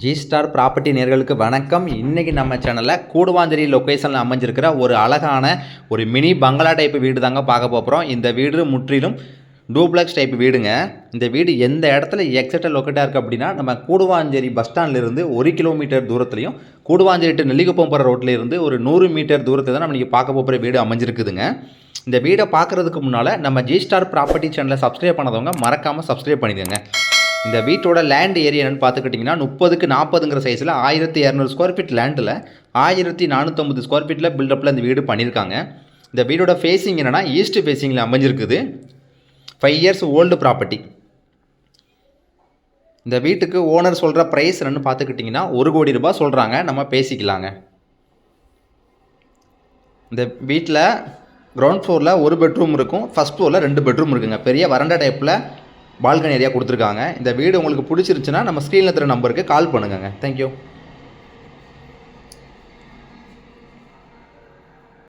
G star property நேர்களுக்கு வணக்கம். இன்றைக்கி நம்ம சேனலில் கூடுவாஞ்சேரி லொக்கேஷனில் அமைஞ்சிருக்கிற ஒரு அழகான ஒரு மினி பங்களா டைப் வீடு தாங்க பார்க்க போகிறோம். இந்த வீடு முற்றிலும் டூப்ளக்ஸ் டைப் வீடுங்க. இந்த வீடு எந்த இடத்துல எக்ஸாக்டாக லொக்கேட்டாக இருக்குது அப்படின்னா, நம்ம கூடுவாஞ்சேரி பஸ் ஸ்டாண்ட்லேருந்து 1 கிலோமீட்டர் தூரத்துலையும் கூடுவாஞ்சேரி டு நெல்லிக்குப்பம் போகிற ரோட்டில் இருந்து ஒரு 100 மீட்டர் தூரத்தில் தான் நம்ம இன்றைக்கி பார்க்க போகிற வீடு அமைஞ்சிருக்குதுங்க. இந்த வீடை பார்க்குறதுக்கு முன்னால் நம்ம ஜி ஸ்டார் ப்ராப்பர்ட்டி சேனலை சப்ஸ்கிரைப் பண்ணாதவங்க மறக்காமல் சப்ஸ்கிரைப் பண்ணிடுங்க. இந்த வீட்டோட லேண்ட் ஏரியா என்னென்னு பார்த்துக்கிட்டிங்கன்னா 30க்கு 40ங்கிற சைஸில் 1200 ஸ்கொயர் ஃபீட் லேண்டில் 1450 ஸ்கொயர் ஃபீட்டில் பில்டப்பில் இந்த வீடு பண்ணியிருக்காங்க. இந்த வீடோட ஃபேஸிங் என்னென்னா ஈஸ்ட் ஃபேஸிங்கில் அமைஞ்சிருக்குது. 5 இயர்ஸ் ஓல்டு ப்ராப்பர்ட்டி. இந்த வீட்டுக்கு ஓனர் சொல்கிற ப்ரைஸ் என்னென்னு பார்த்துக்கிட்டிங்கன்னா 1 கோடி ரூபாய் சொல்கிறாங்க. நம்ம பேசிக்கலாங்க. இந்த வீட்டில் கிரவுண்ட் ஃப்ளோரில் 1 பெட்ரூம் இருக்கும், ஃபஸ்ட் ஃப்ளோரில் 2 பெட்ரூம் இருக்குங்க. பெரிய வராண்டா டைப்பில் பால்கனி ஏரியா கொடுத்துருக்காங்க. இந்த வீடு உங்களுக்கு பிடிச்சிருச்சுன்னா நம்ம ஸ்க்ரீனில் தர நம்பருக்கு கால் பண்ணுங்கள். தேங்க்யூ.